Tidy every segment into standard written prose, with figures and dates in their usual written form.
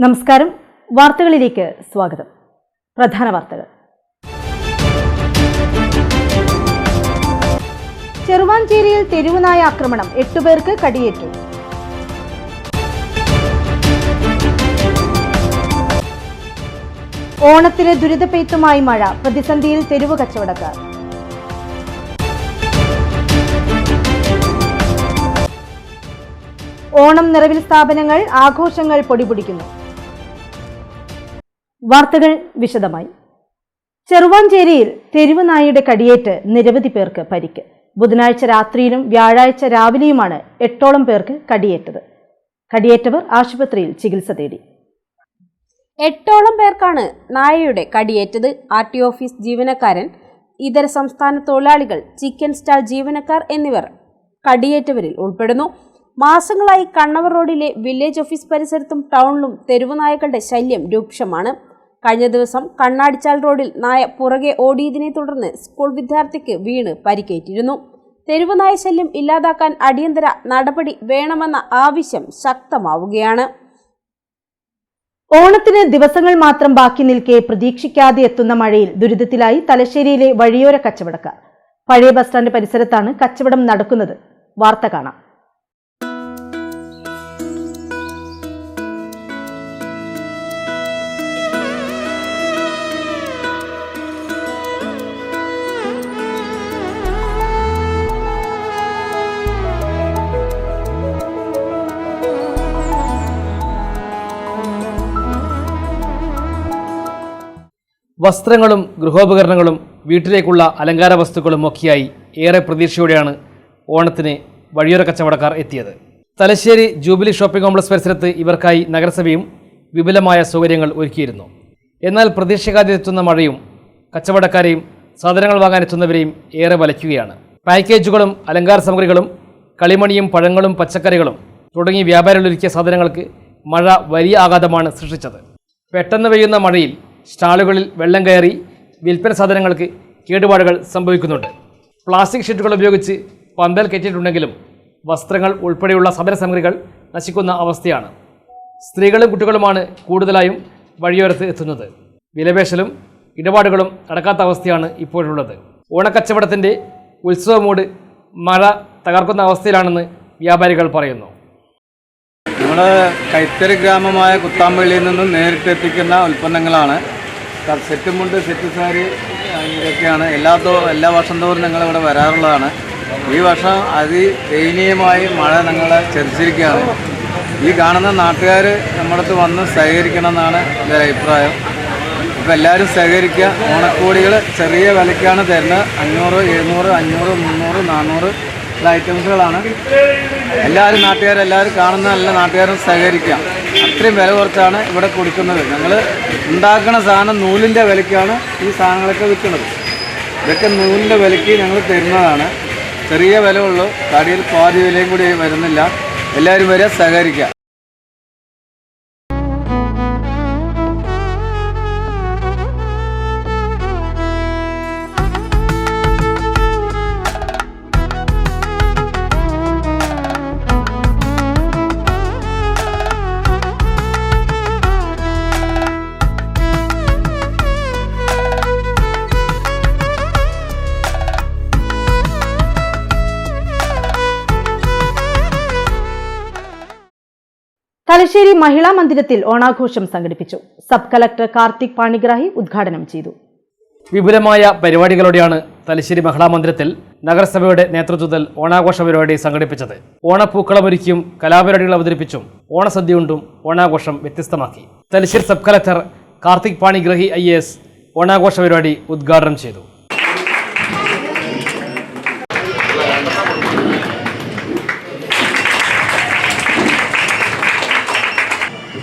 നമസ്കാരം. വാർത്തകളിലേക്ക് സ്വാഗതം. പ്രധാന വാർത്തകൾ. ചെറുവാഞ്ചേരിയിൽ തെരുവുനായ ആക്രമണം, 8 പേർക്ക് കടിയേറ്റു. ഓണത്തിന് ദുരിതപ്പെയ്ത്തുമായി മഴ, പ്രതിസന്ധിയിൽ തെരുവ് കച്ചവടക്കാർ. ഓണം നിറവിൽ സ്ഥാപനങ്ങൾ, ആഘോഷങ്ങൾ പൊടിപൊടിക്കുന്നു. വാർത്തകൾ വിശദമായി. ചെറുവാഞ്ചേരിയിൽ തെരുവുനായയുടെ കടിയേറ്റ് നിരവധി പേർക്ക് പരിക്ക്. ബുധനാഴ്ച രാത്രിയിലും വ്യാഴാഴ്ച രാവിലെയുമാണ് 8ഓളം പേർക്ക് കടിയേറ്റത്. കടിയേറ്റവർ ആശുപത്രിയിൽ ചികിത്സ തേടി. 8ഓളം പേർക്കാണ് നായയുടെ കടിയേറ്റത്. RT ഓഫീസ് ജീവനക്കാരൻ, ഇതര സംസ്ഥാന തൊഴിലാളികൾ, ചിക്കൻ സ്റ്റാൾ ജീവനക്കാർ എന്നിവർ കടിയേറ്റവരിൽ ഉൾപ്പെടുന്നു. മാസങ്ങളായി കണ്ണവർ റോഡിലെ വില്ലേജ് ഓഫീസ് പരിസരത്തും ടൗണിലും തെരുവുനായകളുടെ ശല്യം രൂക്ഷമാണ്. കഴിഞ്ഞ ദിവസം കണ്ണാടിച്ചാൽ റോഡിൽ നായ പുറകെ ഓടിയതിനെ തുടർന്ന് സ്കൂൾ വിദ്യാർത്ഥിക്ക് വീണ് പരിക്കേറ്റിരുന്നു. തെരുവുനായ ശല്യം ഇല്ലാതാക്കാൻ അടിയന്തര നടപടി വേണമെന്ന ആവശ്യം ശക്തമാവുകയാണ്. ഓണത്തിന് ദിവസങ്ങൾ മാത്രം ബാക്കി നിൽക്കെ പ്രതീക്ഷിക്കാതെ എത്തുന്ന മഴയിൽ ദുരിതത്തിലായി തലശ്ശേരിയിലെ വഴിയോര കച്ചവടക്കാർ. പഴയ ബസ് സ്റ്റാൻഡ് പരിസരത്താണ് കച്ചവടം നടക്കുന്നത്. വാർത്ത കാണാം. വസ്ത്രങ്ങളും ഗൃഹോപകരണങ്ങളും വീട്ടിലേക്കുള്ള അലങ്കാര വസ്തുക്കളും ഒക്കെയായി ഏറെ പ്രതീക്ഷയോടെയാണ് ഓണത്തിന് വഴിയോര കച്ചവടക്കാർ എത്തിയത്. തലശ്ശേരി ജൂബിലി ഷോപ്പിംഗ് കോംപ്ലക്സ് പരിസരത്ത് ഇവർക്കായി നഗരസഭയും വിപുലമായ സൗകര്യങ്ങൾ ഒരുക്കിയിരുന്നു. എന്നാൽ പ്രതീക്ഷിക്കാതെ എത്തുന്ന മഴയും കച്ചവടക്കാരെയും സാധനങ്ങൾ വാങ്ങാനെത്തുന്നവരെയും ഏറെ വലയ്ക്കുകയാണ്. പാക്കേജുകളും അലങ്കാര സാമഗ്രികളും കളിമണിയും പഴങ്ങളും പച്ചക്കറികളും തുടങ്ങി വ്യാപാരികൾ ഒരുക്കിയ സാധനങ്ങൾക്ക് മഴ വലിയ ആഘാതമാണ് സൃഷ്ടിച്ചത്. പെട്ടെന്ന് പെയ്യുന്ന മഴയിൽ സ്റ്റാളുകളിൽ വെള്ളം കയറി വിൽപ്പന സാധനങ്ങൾക്ക് കേടുപാടുകൾ സംഭവിക്കുന്നുണ്ട്. പ്ലാസ്റ്റിക് ഷീറ്റുകൾ ഉപയോഗിച്ച് പന്തൽ കെട്ടിയിട്ടുണ്ടെങ്കിലും വസ്ത്രങ്ങൾ ഉൾപ്പെടെയുള്ള സാധന സാമഗ്രികൾ നശിക്കുന്ന അവസ്ഥയാണ്. സ്ത്രീകളും കുട്ടികളുമാണ് കൂടുതലായും വഴിയോരത്ത് എത്തുന്നത്. വിലപേശലും ഇടപാടുകളും നടക്കാത്ത അവസ്ഥയാണ് ഇപ്പോഴുള്ളത്. ഓണക്കച്ചവടത്തിൻ്റെ ഉത്സവ മൂഡ് മഴ തകർക്കുന്ന അവസ്ഥയിലാണെന്ന് വ്യാപാരികൾ പറയുന്നു. നമ്മുടെ കൈത്തറി ഗ്രാമമായ കുത്താമ്പള്ളിയിൽ നിന്നും നേരിട്ടെത്തിക്കുന്ന ഉൽപ്പന്നങ്ങളാണ്. സെറ്റ് മുണ്ട്, സെറ്റ് സാരി ഇതൊക്കെയാണ് എല്ലാ വർഷം തോറും ഞങ്ങളിവിടെ വരാറുള്ളതാണ്. ഈ വർഷം അതിദയനീയമായി മഴ ഞങ്ങളെ ചതിച്ചിരിക്കുകയാണ്. ഈ കാണുന്ന നാട്ടുകാർ നമ്മുടെ അടുത്ത് വന്ന് സഹകരിക്കണമെന്നാണ് എൻ്റെ അഭിപ്രായം. അപ്പോൾ എല്ലാവരും സഹകരിക്കുക. ഓണക്കോടികൾ ചെറിയ വിലയ്ക്കാണ് തരുന്നത്. 500, 700, 500, 300, 400 ഐറ്റംസുകളാണ്. നാട്ടുകാരെല്ലാവരും കാണുന്ന എല്ലാ നാട്ടുകാരും സഹകരിക്കാം. അത്രയും വില കുറച്ചാണ് ഇവിടെ കൊടുക്കുന്നത്. ഞങ്ങൾ ഉണ്ടാക്കുന്ന സാധനം നൂലിൻ്റെ വിലയ്ക്കാണ് ഈ സാധനങ്ങളൊക്കെ വിൽക്കുന്നത്. ഇതൊക്കെ നൂലിൻ്റെ വിലയ്ക്ക് ഞങ്ങൾ തരുന്നതാണ്. ചെറിയ വില ഉള്ളൂ. കടയിൽ പാതി വിലയും കൂടി വരുന്നില്ല. എല്ലാവരും വരെ സഹകരിക്കാം. തലശ്ശേരി മഹിളാ മന്ദിരത്തിൽ ഓണാഘോഷം സംഘടിപ്പിച്ചു. സബ് കളക്ടർ കാർത്തിക് പാണിഗ്രാഹി ഉദ്ഘാടനം ചെയ്തു. വിപുലമായ പരിപാടികളോടെയാണ് തലശ്ശേരി മഹിളാ മന്ദിരത്തിൽ നഗരസഭയുടെ നേതൃത്വത്തിൽ ഓണാഘോഷ പരിപാടി സംഘടിപ്പിച്ചത്. ഓണപ്പൂക്കളമൊരുക്കിയും കലാപരിപാടികൾ അവതരിപ്പിച്ചും ഓണസദ്യയുണ്ടും ഓണാഘോഷം വ്യത്യസ്തമാക്കി. Thalassery sub collector Karthik Panigrahi IAS ഓണാഘോഷ പരിപാടി ഉദ്ഘാടനം ചെയ്തു.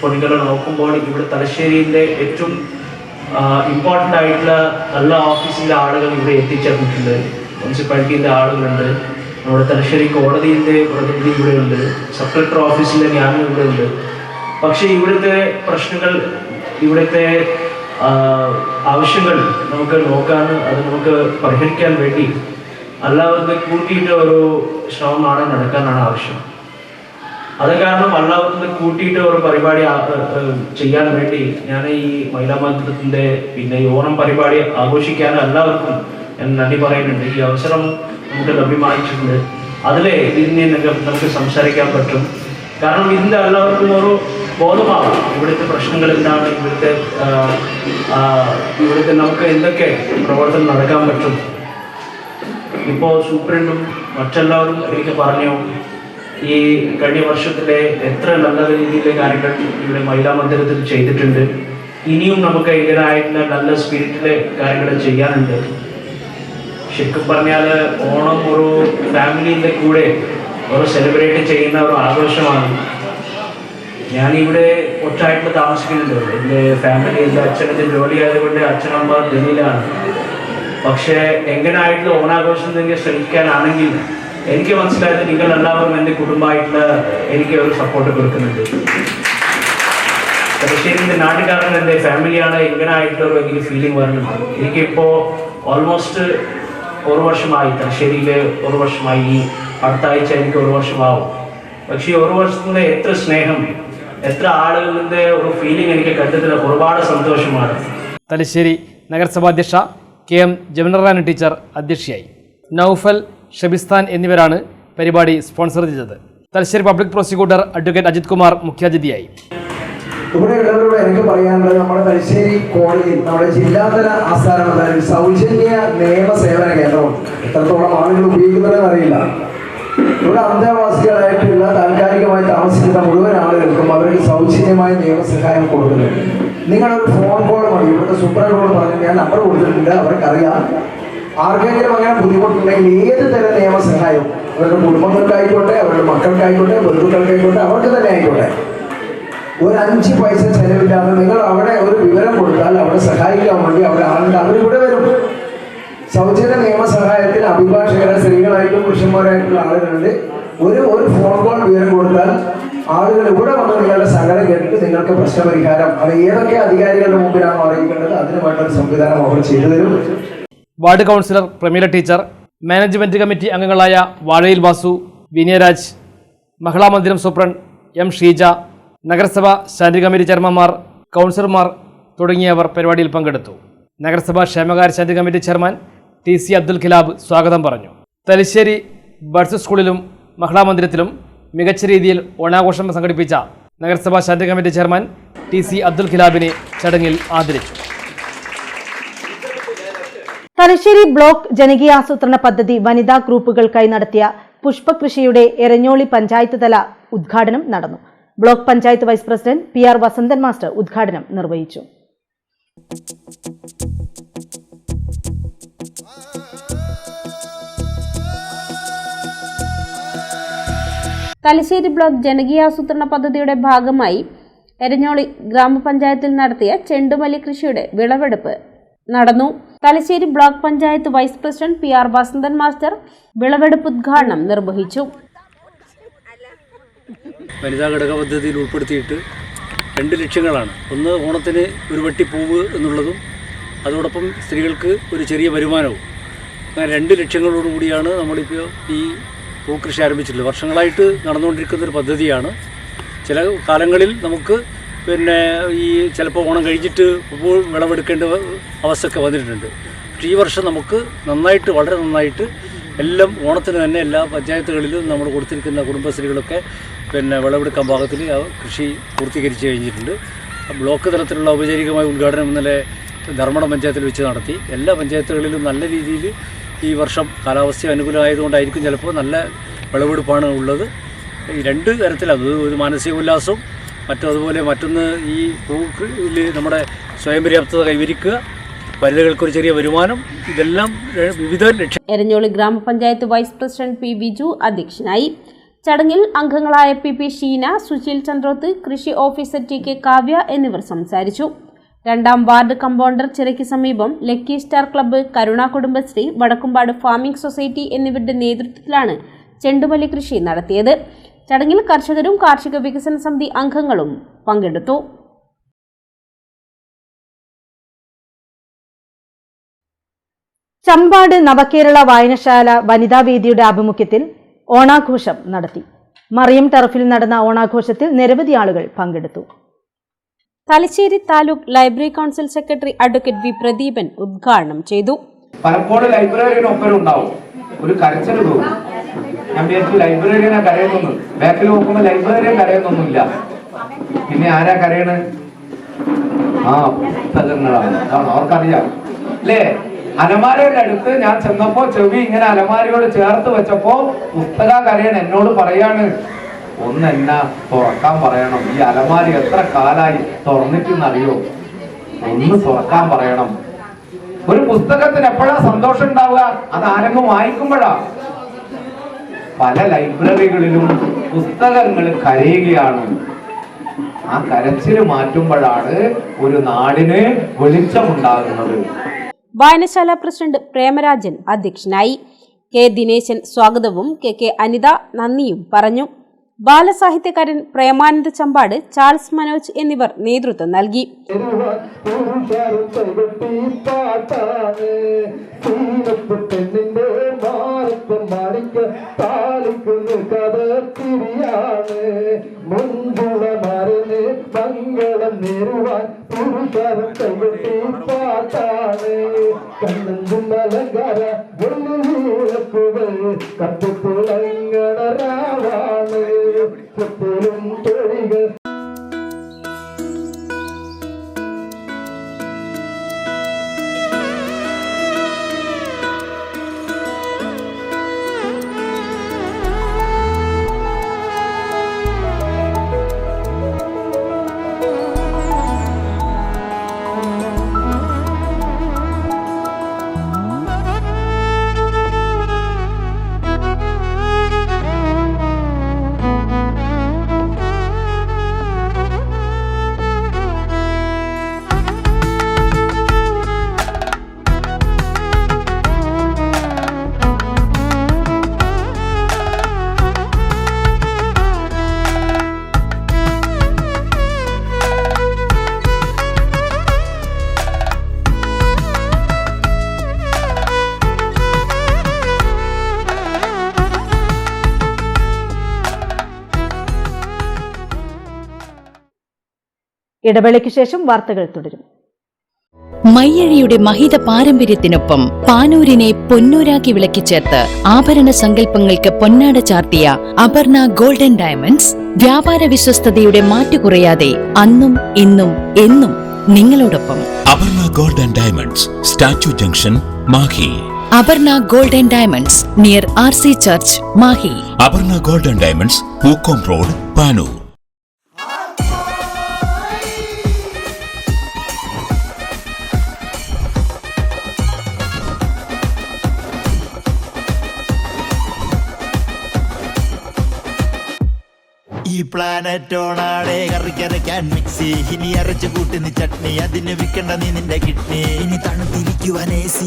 ഇപ്പോൾ നിങ്ങൾ നോക്കുമ്പോൾ ഇവിടെ തലശ്ശേരിയിലെ ഏറ്റവും ഇമ്പോർട്ടൻ്റ് ആയിട്ടുള്ള നല്ല ഓഫീസിൻ്റെ ആളുകൾ ഇവിടെ എത്തിച്ചേർന്നിട്ടുണ്ട്. മുനിസിപ്പാലിറ്റീൻ്റെ ആളുകളുണ്ട്, നമ്മുടെ തലശ്ശേരി കോടതിയിലെ പ്രതിനിധി ഇവിടെയുണ്ട്, സബ് കളക്ടർ ഓഫീസിലെ ഞാനും ഇവിടെ ഉണ്ട്. പക്ഷേ ഇവിടുത്തെ പ്രശ്നങ്ങൾ, ഇവിടുത്തെ ആവശ്യങ്ങൾ നമുക്ക് നോക്കാൻ, അത് നമുക്ക് പരിഹരിക്കാൻ വേണ്ടി എല്ലാവരും കൂട്ടിയിട്ട് ഒരു ശ്രമമാണ് നടക്കാനാണ് ആവശ്യം. അത് കാരണം എല്ലാവർക്കും കൂട്ടിയിട്ട് ഒരു പരിപാടി ചെയ്യാൻ വേണ്ടി ഞാൻ ഈ മഹിളാ മന്ദിരത്തിൻ്റെ പിന്നെ ഈ ഓണം പരിപാടി ആഘോഷിക്കാൻ എല്ലാവർക്കും ഞാൻ നന്ദി പറയുന്നുണ്ട്. ഈ അവസരം നമുക്ക് ലഭ്യമായിട്ടുണ്ട്. അതിലെ ഇതിനെ നമുക്ക് സംസാരിക്കാൻ പറ്റും. കാരണം ഇതിൻ്റെ എല്ലാവർക്കും ഒരു ബോധമാകും ഇവിടുത്തെ പ്രശ്നങ്ങൾ എന്താണ്, ഇവിടുത്തെ നമുക്ക് എന്തൊക്കെ പ്രവർത്തനം നടക്കാൻ പറ്റും. ഇപ്പോൾ സൂപ്രണ്ടും മറ്റെല്ലാവരും എനിക്ക് പറഞ്ഞു ഈ കഴിഞ്ഞ വർഷത്തിലെ എത്ര നല്ല രീതിയിലെ കാര്യങ്ങൾ ഇവിടെ മഹിളാ മന്ദിരത്തിൽ ചെയ്തിട്ടുണ്ട്. ഇനിയും നമുക്ക് ഇതിനായിട്ടുള്ള നല്ല സ്പിരിറ്റിലെ കാര്യങ്ങൾ ചെയ്യാനുണ്ട്. ശരിക്കും പറഞ്ഞാൽ ഓണം ഒരു ഫാമിലിയുടെ കൂടെ ഒരു സെലിബ്രേറ്റ് ചെയ്യുന്ന ഒരു ആഘോഷമാണ്. ഞാനിവിടെ ഒറ്റായിട്ട് താമസിക്കുന്നുണ്ട്. എൻ്റെ ഫാമിലി, എൻ്റെ അച്ഛനത്തെ ജോലി ആയതുകൊണ്ട് അച്ഛനമ്മ ഡൽഹിയിലാണ്. പക്ഷേ എങ്ങനെയായിട്ടുള്ള ഓണാഘോഷം നിങ്ങൾ ശ്രമിക്കാനാണെങ്കിൽ എനിക്ക് മനസ്സിലായത് നിങ്ങൾ എല്ലാവരും എൻ്റെ കുടുംബമായിട്ടുള്ള എനിക്ക് ഒരു സപ്പോർട്ട് കൊടുക്കുന്നുണ്ട്. തലശ്ശേരിൻ്റെ നാട്ടുകാരൻ എൻ്റെ ഫാമിലിയാണ്. എങ്ങനെയായിട്ടുള്ള എനിക്ക് ഫീലിംഗ് വരുന്നുണ്ട്. എനിക്കിപ്പോൾ ഓൾമോസ്റ്റ് 1 വർഷമായി തലശ്ശേരിയിൽ 1 വർഷമായി. അടുത്ത ആഴ്ച എനിക്ക് 1 വർഷമാവും. പക്ഷേ 1 വർഷത്തിൻ്റെ എത്ര സ്നേഹം, എത്ര ആളുകളുടെ ഒരു ഫീലിംഗ് എനിക്ക് കണ്ടതിൽ ഒരുപാട് സന്തോഷമാണ്. തലശ്ശേരി നഗരസഭാ അധ്യക്ഷ KM ജമിനറാണി ടീച്ചർ അധ്യക്ഷയായി. നൌഫൽ, ഷബിസ്ഥാൻ എന്നിവരാണ് പരിപാടി സ്പോൺസർ ചെയ്തത്. Thalassery public prosecutor advocate Ajith Kumar മുഖ്യാതിഥിയായി. ഇവിടെയുള്ളവരോട് എനിക്ക് പറയാനുള്ളത്, നമ്മുടെ തലശ്ശേരി കോളേജിൽ നമ്മുടെ ജില്ലാതല ആസ്ഥാനമുള്ള ഒരു സൗജന്യ നിയമ സേവന കേന്ദ്രമുണ്ട്. എത്രത്തോളം ആളുകൾ ഉപയോഗിക്കുന്നതെന്ന് അറിയില്ല. ഇവിടെ അന്തേവാസികളായിട്ടുള്ള താൽക്കാലികമായി താമസിക്കുന്ന മുഴുവൻ ആളുകൾക്കും അവർക്ക് സൗജന്യമായ നിയമസഹായം കൊടുക്കുന്നുണ്ട്. നിങ്ങളൊരു ഫോൺ കോൾ മതി. ഇവിടുത്തെ സൂപ്രണ്ടോട് പറഞ്ഞ് ഞാൻ നമ്പർ കൊടുത്തിട്ടുണ്ട്, അവർക്കറിയാം. ആർക്കെങ്കിലും അങ്ങനെ ബുദ്ധിമുട്ടുണ്ടെങ്കിൽ ഏത് തരം നിയമസഹായവും അവരുടെ കുടുംബങ്ങൾക്കായിക്കോട്ടെ, അവരുടെ മക്കൾക്കായിക്കോട്ടെ, ബന്ധുക്കൾക്കായിക്കോട്ടെ, അവർക്ക് തന്നെ ആയിക്കോട്ടെ, ഒരു 5 പൈസ ചെലവില്ലാതെ നിങ്ങൾ അവിടെ ഒരു വിവരം കൊടുത്താൽ അവിടെ സഹായിക്കാൻ വേണ്ടി അവിടെ ആളുണ്ട്. അവരിവിടെ വരും. സൗജന്യ നിയമസഹായത്തിന് അഭിഭാഷകരെ സ്ത്രീകളായിട്ടും പുരുഷന്മാരായിട്ടുള്ള ആളുകളുണ്ട്. ഒരു ഫോൺ കോൾ വിവരം കൊടുത്താൽ ആളുകൾ ഇവിടെ വന്ന് നിങ്ങളുടെ സങ്കടം കേട്ടിട്ട് നിങ്ങൾക്ക് പ്രശ്നപരിഹാരം, അത് ഏതൊക്കെ അധികാരികളുടെ മുമ്പിലാണോ അറിയിക്കേണ്ടത് അതിന് വേണ്ട ഒരു സംവിധാനം അവർ ചെയ്തു തരും. Ward councillor Pramila teacher, management committee അംഗങ്ങളായ വാഴയിൽ വാസു, വിനയരാജ്, മഹിളാ മന്ദിരം സൂപ്രണ്ട് M ഷീജ, നഗരസഭാ സ്റ്റാൻഡിംഗ് കമ്മിറ്റി ചെയർമാൻമാർ, കൗൺസിലർമാർ തുടങ്ങിയവർ പരിപാടിയിൽ പങ്കെടുത്തു. നഗരസഭാ ക്ഷേമകാര്യ standing committee chairman TC Abdul Khilab സ്വാഗതം പറഞ്ഞു. തലശ്ശേരി ബഡ്സ് സ്കൂളിലും മഹിളാ മന്ദിരത്തിലും മികച്ച രീതിയിൽ ഓണാഘോഷം സംഘടിപ്പിച്ച നഗരസഭാ standing committee chairman TC Abdul ഖിലാബിനെ ചടങ്ങിൽ ആദരിച്ചു. തലശ്ശേരി ബ്ലോക്ക് ജനകീയാസൂത്രണ പദ്ധതി വനിതാ ഗ്രൂപ്പുകൾക്കായി നടത്തിയ പുഷ്പകൃഷിയുടെ എരഞ്ഞോളി പഞ്ചായത്ത് തല ഉദ്ഘാടനം നടന്നു. Block panchayat vice president PR Vasanthan master ഉദ്ഘാടനം നിർവഹിച്ചു. തലശ്ശേരി ബ്ലോക്ക് ജനകീയാസൂത്രണ പദ്ധതിയുടെ ഭാഗമായി എരഞ്ഞോളി ഗ്രാമപഞ്ചായത്തിൽ നടത്തിയ ചെണ്ടുമല്ലി കൃഷിയുടെ വിളവെടുപ്പ് നടന്നു. Thalassery block panchayat vice president PR Vasanthan master വിളവെടുപ്പ് ഉദ്ഘാടനം നിർവഹിച്ചു. വനിതാ ഘടക പദ്ധതിയിൽ ഉൾപ്പെടുത്തിയിട്ട് 2 ലക്ഷ്യങ്ങളാണ്. ഒന്ന്, ഓണത്തിന് ഒരു വട്ടി പൂവ് എന്നുള്ളതും അതോടൊപ്പം സ്ത്രീകൾക്ക് ഒരു ചെറിയ വരുമാനവും. അങ്ങനെ 2 ലക്ഷ്യങ്ങളോടുകൂടിയാണ് നമ്മളിപ്പോൾ ഈ പൂക്കൃഷി ആരംഭിച്ചിട്ടുള്ളത്. വർഷങ്ങളായിട്ട് നടന്നുകൊണ്ടിരിക്കുന്നൊരു പദ്ധതിയാണ്. ചില കാലങ്ങളിൽ നമുക്ക് ഈ ചിലപ്പോൾ ഓണം കഴിഞ്ഞിട്ട് വിളവെടുക്കേണ്ട അവസ്ഥയൊക്കെ വന്നിട്ടുണ്ട്. പക്ഷേ ഈ വർഷം നമുക്ക് നന്നായിട്ട്, വളരെ നന്നായിട്ട് എല്ലാം ഓണത്തിന് തന്നെ എല്ലാ പഞ്ചായത്തുകളിലും നമ്മൾ കൊടുത്തിരിക്കുന്ന കുടുംബശ്രീകളൊക്കെ വിളവെടുക്കാൻ പാകത്തിൽ കൃഷി പൂർത്തീകരിച്ച് കഴിഞ്ഞിട്ടുണ്ട്. ബ്ലോക്ക് തലത്തിലുള്ള ഔപചാരികമായ ഉദ്ഘാടനം ഇന്നലെ ധർമ്മടം പഞ്ചായത്തിൽ വെച്ച് നടത്തി. എല്ലാ പഞ്ചായത്തുകളിലും നല്ല രീതിയിൽ ഈ വർഷം കാലാവസ്ഥ അനുകൂലമായതുകൊണ്ടായിരിക്കും ചിലപ്പോൾ നല്ല വിളവെടുപ്പാണ് ഉള്ളത്. ഈ 2 തരത്തിലാണ്. ഒരു മാനസിക ഉല്ലാസവും അതുപോലെ മറ്റൊന്ന് ഈ പൂവിൽ നമ്മുടെ സ്വയം പര്യാപ്തത കൈവരിക്കുക, വനിതകൾക്കൊരു ചെറിയ വരുമാനം, ഇതെല്ലാം വിവിധ ലക്ഷ്യം. എരഞ്ഞോളി ഗ്രാമപഞ്ചായത്ത് വൈസ് പ്രസിഡന്റ് P വിജു അധ്യക്ഷനായി. ചടങ്ങിൽ അംഗങ്ങളായ PP ഷീന, സുശീൽ ചന്ദ്രോത്ത്, കൃഷി ഓഫീസർ TK കാവ്യ എന്നിവർ സംസാരിച്ചു. 2ാം വാർഡ് കമ്പൗണ്ടർ ചിറയ്ക്ക് സമീപം ലക്കി സ്റ്റാർ ക്ലബ്ബ്, കരുണ കുടുംബശ്രീ, വടക്കുംപാട് ഫാമിംഗ് സൊസൈറ്റി എന്നിവരുടെ നേതൃത്വത്തിലാണ് ചെണ്ടുമല്ലി കൃഷി നടത്തിയത്. ചടങ്ങിൽ കർഷകരും കാർഷിക വികസന സമിതി അംഗങ്ങളും പങ്കെടുത്തു. ചമ്പാട് നവകേരള വായനശാല വനിതാവേദിയുടെ ആഭിമുഖ്യത്തിൽ ഓണാഘോഷം നടത്തി. മറിയം ടർഫിൽ നടന്ന ഓണാഘോഷത്തിൽ നിരവധി ആളുകൾ പങ്കെടുത്തു. Thalassery taluk library council secretary advocate V Pradeepan ഉദ്ഘാടനം ചെയ്തു. പലപ്പോഴും ലൈബ്രറിയനൊപ്പം ഉണ്ടാവും ഒരു കരച്ചിൽ തോന്നും. ഞാൻ വിചാരിച്ചു ലൈബ്രറിയനെ കരയുന്നു, ബാക്കിൽ നോക്കുമ്പോൾ ലൈബ്രറിയൻ കരയുന്നൊന്നുമില്ല. പിന്നെ ആരാ കരയണ്? പുസ്തകങ്ങളാണ്. അതാണ് അവർക്കറിയാം അല്ലേ? അലമാരയുടെ അടുത്ത് ഞാൻ ചെന്നപ്പോ ചെവി ഇങ്ങനെ അലമാരയോട് ചേർത്ത് വെച്ചപ്പോ പുസ്തക കരയൻ എന്നോട് പറയാണ്, ഒന്നെന്നാ തുറക്കാൻ പറയണം, ഈ അലമാര എത്ര കാലായി തുറന്നിട്ടെന്നറിയോ, ഒന്ന് തുറക്കാൻ പറയണം. ഒരു പുസ്തകത്തിന് എപ്പോഴാ സന്തോഷം ഉണ്ടാവുക? അത് ആരെങ്കിലും വായിക്കുമ്പോഴാ. പല ലൈബ്രറികളിലും പുസ്തകങ്ങൾ കരയുകയാണ്. ആ കരച്ചില് മാറ്റുമ്പോഴാണ് ഒരു നാടിന് വെളിച്ചമുണ്ടാകുന്നത്. വായനശാല പ്രസിഡന്റ് പ്രേമരാജൻ അധ്യക്ഷനായി. കെ ദിനേശൻ സ്വാഗതവും കെ അനിത നന്ദിയും പറഞ്ഞു. ബാലസാഹിത്യകാരൻ പ്രേമാനന്ദ ചമ്പാട്, ചാൾസ് മനോജ് എന്നിവർ നേതൃത്വം നൽകി. ഇടവേളയ്ക്ക് ശേഷം വാർത്തകൾ തുടരും. മയ്യഴിയുടെ മഹിത പാരമ്പര്യത്തിനൊപ്പം പാനൂരിനെ പൊന്നൂരാക്കി വിളക്കിച്ചേർത്ത് ആഭരണ സങ്കല്പങ്ങൾക്ക് പൊന്നാട ചാർത്തിയ അപർണ ഗോൾഡൻ ഡയമണ്ട്സ് വ്യാപാര വിശ്വസ്തതയുടെ മാറ്റുകുറയാതെ അന്നും ഇന്നും എന്നും നിങ്ങളോടൊപ്പം. Aparna golden diamonds, statue junction, Mahe. Aparna golden diamonds near RC church, Mahe. Aparna golden diamonds, Pookkom road, Panoor. ഈ പ്ലാനറ്റ് ഓണാടെ കറിക്കരയ്ക്കാൻ മിക്സി, ഇനി അരച്ചു കൂട്ടുന്ന ചട്നി, അതിന് വിൽക്കണ്ട നീ നിന്റെ കിഡ്നി. ഇനി തണുത്തിരിക്കുവാൻ AC,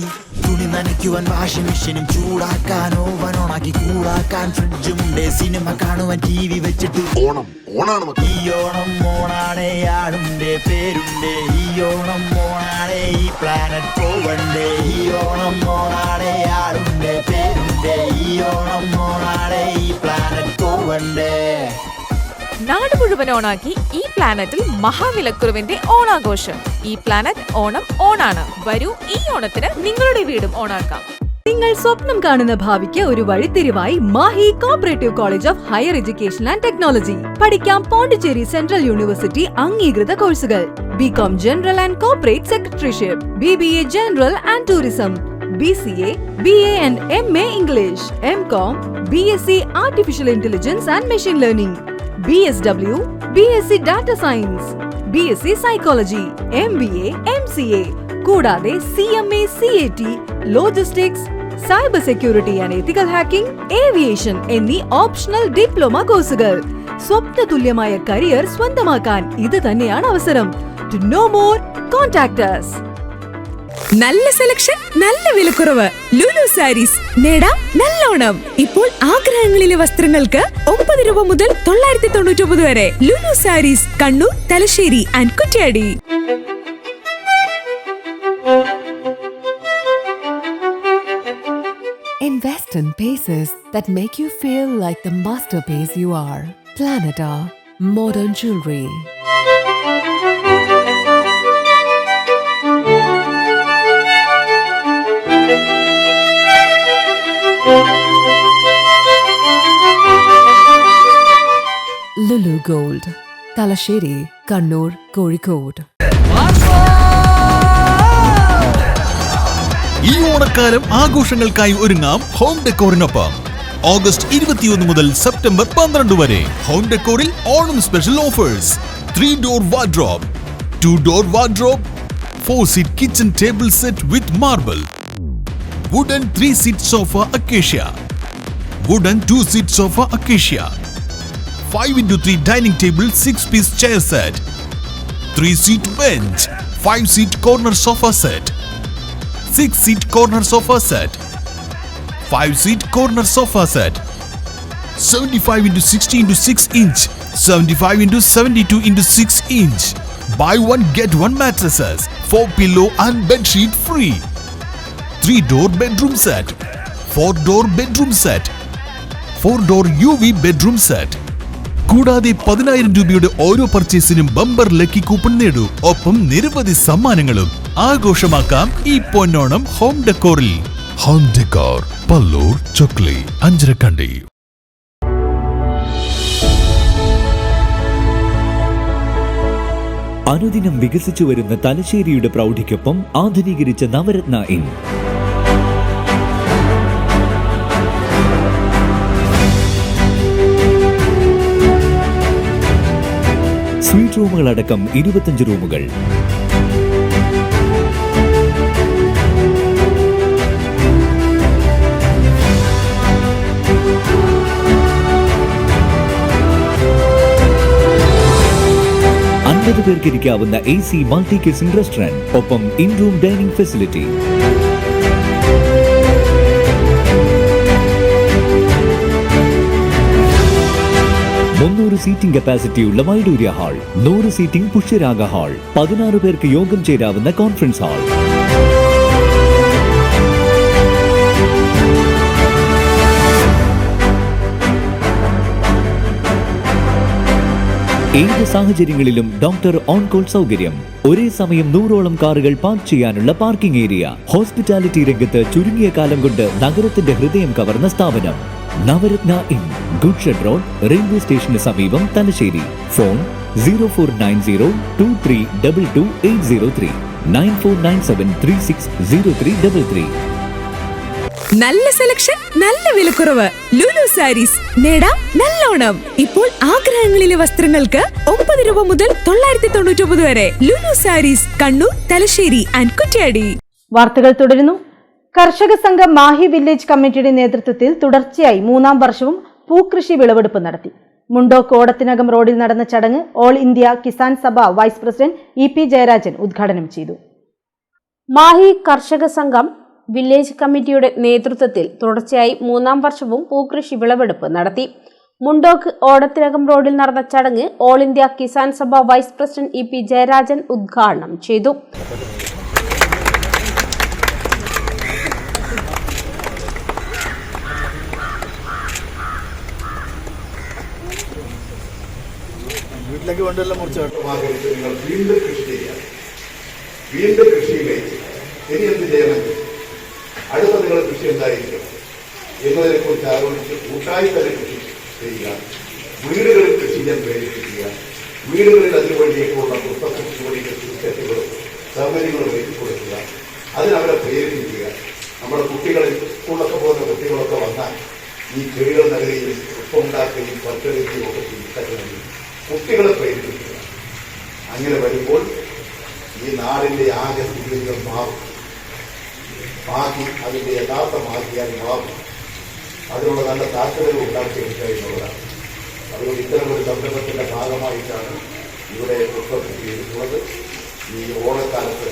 തുണി നനയ്ക്കുവാൻ വാഷിംഗ് മെഷീനും, ചൂടാക്കാൻ ഓവൻ ഓണാക്കി കൂടാക്കാൻ ഫ്രിഡ്ജും ഉണ്ട്. സിനിമ കാണുവാൻ TV വെച്ചിട്ട് ഓണം ഓണാണ്. ഈ ഓണം ഓണാണേ ആടുണ്ടേ പേരുണ്ടേ, ഈ ഓണം ഓണാണേ ഈ പ്ലാനറ്റ് പോവണ്ടേ. ഈ ഓണം ഓണാണേ ആടുണ്ടേ പേരുണ്ടേ, ഈ ഓണം ഓണാണേ ഈ പ്ലാനറ്റ് പോവണ്ടേ. നാട് മുഴുവൻ ഓണാക്കി ഈ പ്ലാനറ്റിൽ മഹാവിലക്കുറവിന്റെ ഓണാഘോഷം. ഈ പ്ലാനറ്റ് ഓണം ഓണാണ്. വരൂ, ഈ ഓണത്തിന് നിങ്ങളുടെ വീടും ഓണാക്കാം. നിങ്ങൾ സ്വപ്നം കാണുന്ന ഭാവിക്ക് ഒരു വഴിത്തിരിവായി Mahe cooperative college of higher education and technology. പഠിക്കാം പോണ്ടിച്ചേരി സെൻട്രൽ യൂണിവേഴ്സിറ്റി അംഗീകൃത കോഴ്സുകൾ: BCom general and corporate secretaryship, BBA general and tourism, BCA, BA and MA English, MCom, BSc artificial intelligence and machine learning, BSW, BSc data science, BSc psychology, MBA, MCA, കൂടാതെ CMA, CAT, logistics, cyber security and ethical hacking, aviation എന്നീ optional diploma കോഴ്സുകൾ. സ്വപ്ന തുല്യമായ career സ്വന്തമാക്കാൻ ഇത് തന്നെയാണ് അവസരം. To know more, contact us. നല്ല സെലക്ഷൻ, നല്ല വിലക്കുറവ്. ലുലു സാരീസ് നേടാം നല്ലോണം. ഇപ്പോൾ ആഗ്രഹങ്ങളിലെ വസ്ത്രങ്ങൾക്ക് 9 രൂപ മുതൽ 999 വരെ. Lulu sarees, Kannur, Thalassery and Kuttiadi. Invest in pieces that make you feel like the masterpiece you are. Planeta Modern Jewelry. Lulu Gold, Talasheri, Kannur, Kozhikode. ഈ ഓണക്കാലം ആഘോഷങ്ങൾക്കായി ഒരുങ്ങാം ഹോം ഡെക്കോറിനൊപ്പം. ഓഗസ്റ്റ് 21 മുതൽ സെപ്റ്റംബർ 12 വരെ ഹോം ഡെക്കോറിൽ ഓണം special offers. 3-door wardrobe, 2-door wardrobe, 4-seat kitchen table set with marble, wooden 3-seat sofa acacia, wooden 2-seat sofa acacia, 5x3 dining table 6-piece chair set, 3-seat bench, 5-seat corner sofa set, 6-seat corner sofa set, 5-seat corner sofa set, 75x60x6 inch, 75x72x6 inch. Buy one get one mattresses, 4 pillow and bed sheet free. 3-door bedroom set, 4-door bedroom set, 4-door UV bedroom set. കൂടാതെ 10,000 രൂപയുടെ ഓരോ പർച്ചേസിനും bumper lucky coupon നേടൂ. ഒപ്പം നിരവധി സമ്മാനങ്ങളും. ആഘോഷമാക്കാം ഈ പൊന്നോണം ഹോം ഡെക്കോറിൽ. Home decor, Pallur, Chokli, Anjarakandi. അനുദിനം വികസിച്ചു വരുന്ന തലശ്ശേരിയുടെ പ്രൗഢിക്കൊപ്പം ആധുനീകരിച്ച നവരത്ന ഇൻ. സ്വീറ്റ് റൂമുകളടക്കം 25 റൂമുകൾ. പേർക്ക് ഇരിക്കാവുന്ന AC മൾട്ടി കിച്ചൺ റെസ്റ്റോറന്റ്, ഒപ്പം in room dining facility. Seating കപ്പാസിറ്റിയുള്ള Vaidurya hall, 100 seating Pushyaraga hall, 16 പേർക്ക് യോഗം ചേരാവുന്ന കോൺഫറൻസ് ഹാൾ. ഏത് സാഹചര്യങ്ങളിലും ഡോക്ടർ ഓൺ കോൾ സൗകര്യം. ഒരേ സമയം 100ഓളം കാറുകൾ പാർക്ക് ചെയ്യാനുള്ള പാർക്കിംഗ് ഏരിയ. ഹോസ്പിറ്റാലിറ്റി രംഗത്ത് ചുരുങ്ങിയ കാലം കൊണ്ട് നഗരത്തിന്റെ ഹൃദയം കവർന്ന സ്ഥാപനം Navaratna inn, good shed road, railway സ്റ്റേഷന് സമീപം, തലശ്ശേരി. ഫോൺ 0490222803, 9497360333. നല്ല സെലക്ഷൻ, നല്ല വിലക്കുറവ്. ലുലു സാരീസ് നേടാം നല്ലോണം. ഇപ്പോൾ ആഗ്രഹങ്ങളിലെ വസ്ത്രങ്ങൾക്ക് 9 രൂപ മുതൽ 999 വരെ. Lulu sarees, Kannur, Thalassery and Kuttiadi. വാർത്തകൾ തുടരുന്നു. കർഷക സംഘം മാഹി വില്ലേജ് കമ്മിറ്റിയുടെ നേതൃത്വത്തിൽ തുടർച്ചയായി 3-ാം വർഷവും പൂക്കൃഷി വിളവെടുപ്പ് നടത്തി. മുണ്ടോക്ക് ഓടത്തിനകം റോഡിൽ നടന്ന ചടങ്ങ് all India Kisan Sabha vice president EP Jayarajan ഉദ്ഘാടനം ചെയ്തു. മാഹി കർഷക സംഘം വില്ലേജ് കമ്മിറ്റിയുടെ നേതൃത്വത്തിൽ തുടർച്ചയായി 3-ാം വർഷവും പൂക്കൃഷി വിളവെടുപ്പ് നടത്തി. മുണ്ടോക്ക് ഓടത്തിനകം റോഡിൽ നടന്ന ചടങ്ങ് all India Kisan Sabha vice president EP Jayarajan ഉദ്ഘാടനം ചെയ്തു. വീട്ടിലേക്ക് വേണ്ടതെല്ലാം മുറിച്ച് നിങ്ങൾ വീണ്ടും കൃഷി ചെയ്യുക. വീണ്ടും കൃഷിയിലേക്ക് ഇനി എന്ത് ചെയ്യണമെങ്കിൽ അടുത്ത നിങ്ങളുടെ കൃഷി എന്തായിരിക്കും എന്നതിനെ കുറിച്ച് ആലോചിച്ച് കൂട്ടായി തന്നെ കൃഷി ചെയ്യുക. വീടുകളിൽ കൃഷി ചെയ്യാൻ പ്രേരിപ്പിക്കുക. വീടുകളിൽ അതിനുവേണ്ടിയിട്ടുള്ള പുസ്തകത്തിന് സെറ്റുകളും സൗകര്യങ്ങളും ഒരുക്കി കൊടുക്കുക. അതിനവരെ പ്രേരിപ്പിക്കുക. നമ്മുടെ കുട്ടികളിൽ സ്കൂളൊക്കെ പോകുന്ന കുട്ടികളൊക്കെ വന്നാൽ ഈ ചെടികൾ നഗരിയും പുഷ്പമുണ്ടാക്കുകയും പച്ചടിക്കുകയും ഒക്കെ ചെയ്യണമെങ്കിൽ കുട്ടികളെ പ്രേരിപ്പിക്കുക. അങ്ങനെ വരുമ്പോൾ ഈ നാടിന്റെ ആകെ സ്ഥിതികൾ മാറും. മാറ്റി അതിന്റെ യഥാർത്ഥമാക്കിയാൽ മാറും. അതിനുള്ള നല്ല താല്പര്യം ഉണ്ടാക്കിയെടുക്കുക എന്നുള്ളതാണ്. അതുകൊണ്ട് ഇത്തരമൊരു സംരംഭത്തിന്റെ ഭാഗമായിട്ടാണ് ഇവിടെ ഉത്പത്തി ചെയ്തിട്ടുള്ളത്. ഈ ഓണക്കാലത്ത്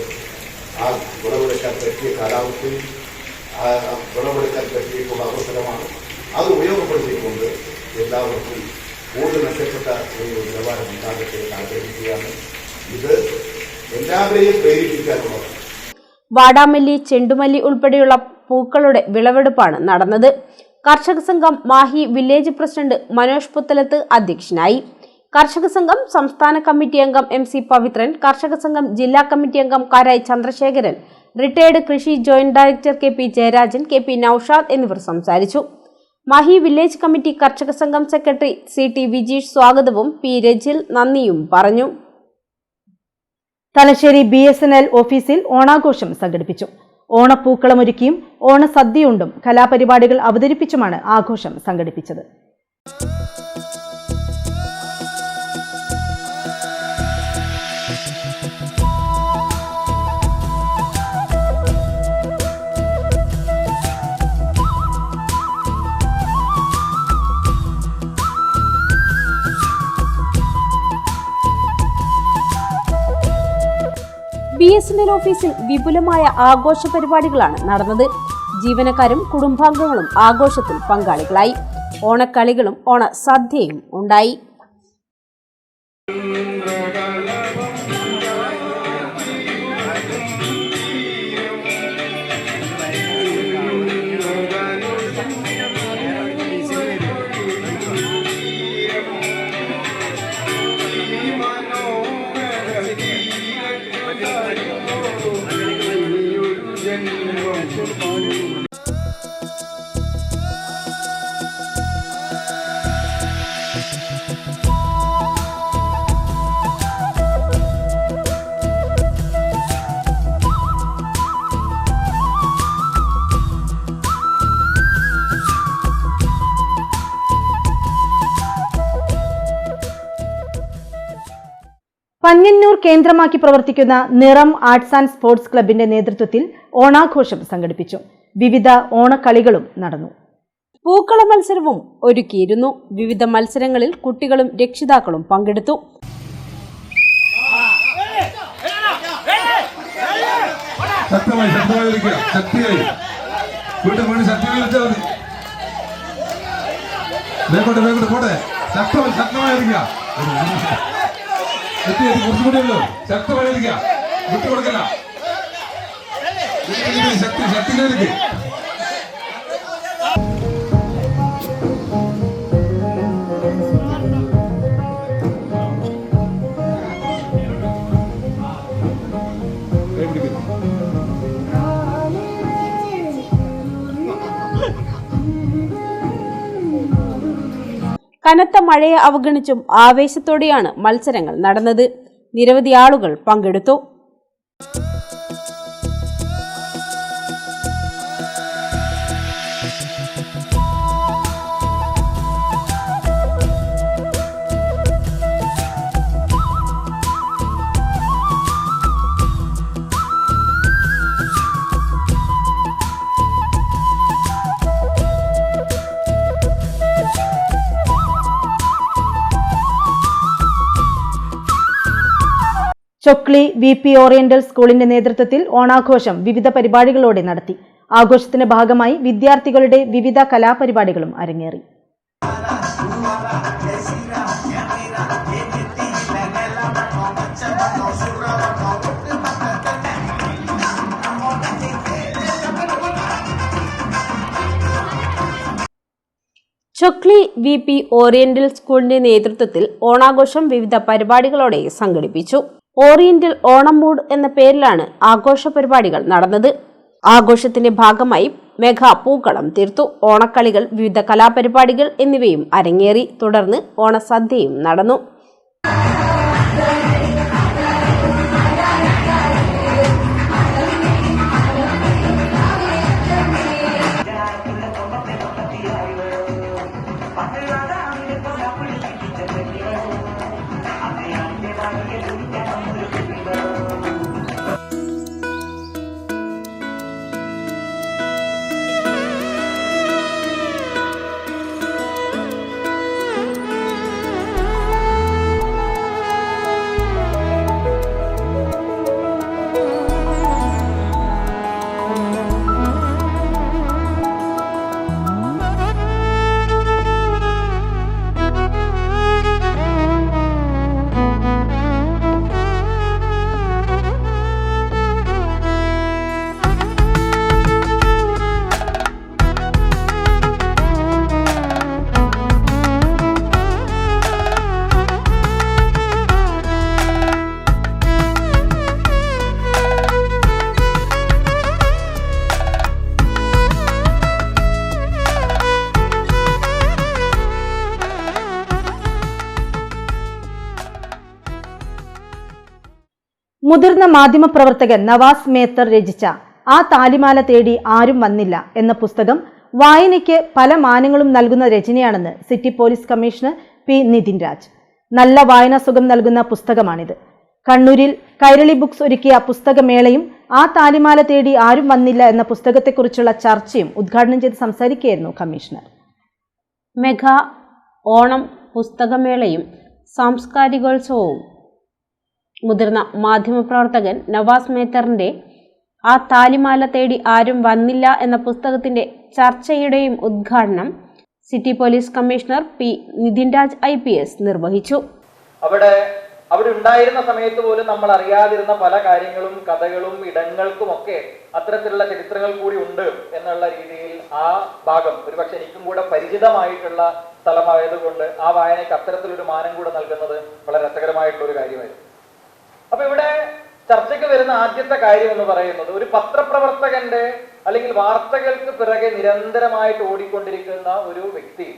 ആ വിളവെടുക്കാൻ പറ്റിയ കാലാവസ്ഥയും വിളവെടുക്കാൻ പറ്റിയിട്ടുള്ള അവസരമാണ്. അത് ഉപയോഗപ്പെടുത്തിക്കൊണ്ട് എല്ലാവർക്കും കൂടുതൽ മെച്ചപ്പെട്ട ഒരു നിലവാരം ഉണ്ടാകട്ടെ എന്ന് ആഗ്രഹിക്കുകയാണ്. ഇത് എല്ലാവരെയും പ്രേരിപ്പിക്കാനുള്ളതാണ്. വാടാമല്ലി, ചെണ്ടുമല്ലി ഉൾപ്പെടെയുള്ള പൂക്കളുടെ വിളവെടുപ്പാണ് നടന്നത്. കർഷക സംഘം മാഹി വില്ലേജ് പ്രസിഡന്റ് മനോജ് പുത്തലത്ത് അധ്യക്ഷനായി. കർഷക സംഘം സംസ്ഥാന കമ്മിറ്റി അംഗം MC പവിത്രൻ, കർഷക സംഘം ജില്ലാ കമ്മിറ്റി അംഗം കാരായി ചന്ദ്രശേഖരൻ, റിട്ടയർഡ് കൃഷി joint director KP Jayarajan, KP Noushad എന്നിവർ സംസാരിച്ചു. മാഹി വില്ലേജ് കമ്മിറ്റി കർഷക സംഘം സെക്രട്ടറി CT വിജീഷ് സ്വാഗതവും P രജിൽ നന്ദിയും പറഞ്ഞു. തലശ്ശേരി BSNL ഓഫീസിൽ ഓണാഘോഷം സംഘടിപ്പിച്ചു. ഓണപ്പൂക്കളമൊരുക്കിയും ഓണസദ്യയുണ്ടും കലാപരിപാടികൾ അവതരിപ്പിച്ചുമാണ് ആഘോഷം സംഘടിപ്പിച്ചത്. BSNL ഓഫീസിൽ വിപുലമായ ആഘോഷ പരിപാടികളാണ് നടന്നത്. ജീവനക്കാരും കുടുംബാംഗങ്ങളും ആഘോഷത്തിൽ പങ്കാളികളായി. ഓണക്കളികളും ഓണസദ്യയും ഉണ്ടായി. പന്ന്യന്നൂർ കേന്ദ്രമാക്കി പ്രവർത്തിക്കുന്ന നിറം ആർട്സ് ആൻഡ് സ്പോർട്സ് ക്ലബിന്റെ നേതൃത്വത്തിൽ ഓണാഘോഷം സംഘടിപ്പിച്ചു. വിവിധ ഓണക്കളികളും നടന്നു. പൂക്കള മത്സരവും ഒരുക്കിയിരുന്നു. വിവിധ മത്സരങ്ങളിൽ കുട്ടികളും രക്ഷിതാക്കളും പങ്കെടുത്തു. കുറച്ചുകൂടിയല്ലോ ശക്തമായിരിക്കുക, വിട്ടുകൊടുക്കല്ല. ശക്തിയിലേക്ക് കനത്ത മഴയെ അവഗണിച്ചും ആവേശത്തോടെയാണ് മത്സരങ്ങൾ നടന്നത്. നിരവധി ആളുകൾ പങ്കെടുത്തു. ചൊക്ലി VP ഓറിയന്റൽ സ്കൂളിന്റെ നേതൃത്വത്തിൽ ഓണാഘോഷം വിവിധ പരിപാടികളോടെ നടത്തി. ആഘോഷത്തിന്റെ ഭാഗമായി വിദ്യാർത്ഥികളുടെ വിവിധ കലാപരിപാടികളും അരങ്ങേറി. ചൊക്ലി VP ഓറിയന്റൽ സ്കൂളിന്റെ നേതൃത്വത്തിൽ ഓണാഘോഷം വിവിധ പരിപാടികളോടെ സംഘടിപ്പിച്ചു. ഓറിയന്റൽ ഓണം മൂഡ് എന്ന പേരിലാണ് ആഘോഷ പരിപാടികൾ നടന്നത്. ആഘോഷത്തിന്റെ ഭാഗമായി മെഗാ പൂക്കളം തീർത്തു. ഓണക്കളികൾ, വിവിധ കലാപരിപാടികൾ എന്നിവയും അരങ്ങേറി. തുടർന്ന് ഓണസദ്യയും നടന്നു. മുതിർന്ന മാധ്യമപ്രവർത്തകൻ നവാസ് മേത്തർ രചിച്ച ആ താലിമാല തേടി ആരും വന്നില്ല എന്ന പുസ്തകം വായനയ്ക്ക് പല മാനങ്ങളും നൽകുന്ന രചനയാണെന്ന് city police commissioner P Nithin Raj. നല്ല വായനാസുഖം നൽകുന്ന പുസ്തകമാണിത്. കണ്ണൂരിൽ കൈരളി ബുക്സ് ഒരുക്കിയ പുസ്തകമേളയും ആ താലിമാല തേടി ആരും വന്നില്ല എന്ന പുസ്തകത്തെക്കുറിച്ചുള്ള ചർച്ചയും ഉദ്ഘാടനം ചെയ്ത് സംസാരിക്കുകയായിരുന്നു കമ്മീഷണർ. മെഗാ ഓണം പുസ്തകമേളയും സാംസ്കാരികോത്സവവും മുതിർന്ന മാധ്യമപ്രവർത്തകൻ നവാസ് മേത്തറിന്റെ ആ താലിമാല തേടി ആരും വന്നില്ല എന്ന പുസ്തകത്തിന്റെ ചർച്ചയുടെയും ഉദ്ഘാടനം city police commissioner P Nithin Raj IPS നിർവഹിച്ചു. അവിടെ ഉണ്ടായിരുന്ന സമയത്ത് പോലും നമ്മൾ അറിയാതിരുന്ന പല കാര്യങ്ങളും കഥകളും ഇടങ്ങൾക്കുമൊക്കെ അത്തരത്തിലുള്ള ചരിത്രങ്ങൾ കൂടി ഉണ്ട് എന്നുള്ള രീതിയിൽ ആ ഭാഗം ഒരുപക്ഷെ എനിക്കും കൂടെ പരിചിതമായിട്ടുള്ള സ്ഥലമായതുകൊണ്ട് ആ വായനയ്ക്ക് അത്തരത്തിലൊരു മാനം കൂടെ നൽകുന്നത് വളരെ രസകരമായിട്ടുള്ള ഒരു കാര്യമായിരുന്നു. അപ്പൊ ഇവിടെ ചർച്ചയ്ക്ക് വരുന്ന ആദ്യത്തെ കാര്യം എന്ന് പറയുന്നത് ഒരു പത്രപ്രവർത്തകന്റെ അല്ലെങ്കിൽ വാർത്തകൾക്ക് പിറകെ നിരന്തരമായിട്ട് ഓടിക്കൊണ്ടിരിക്കുന്ന ഒരു വ്യക്തി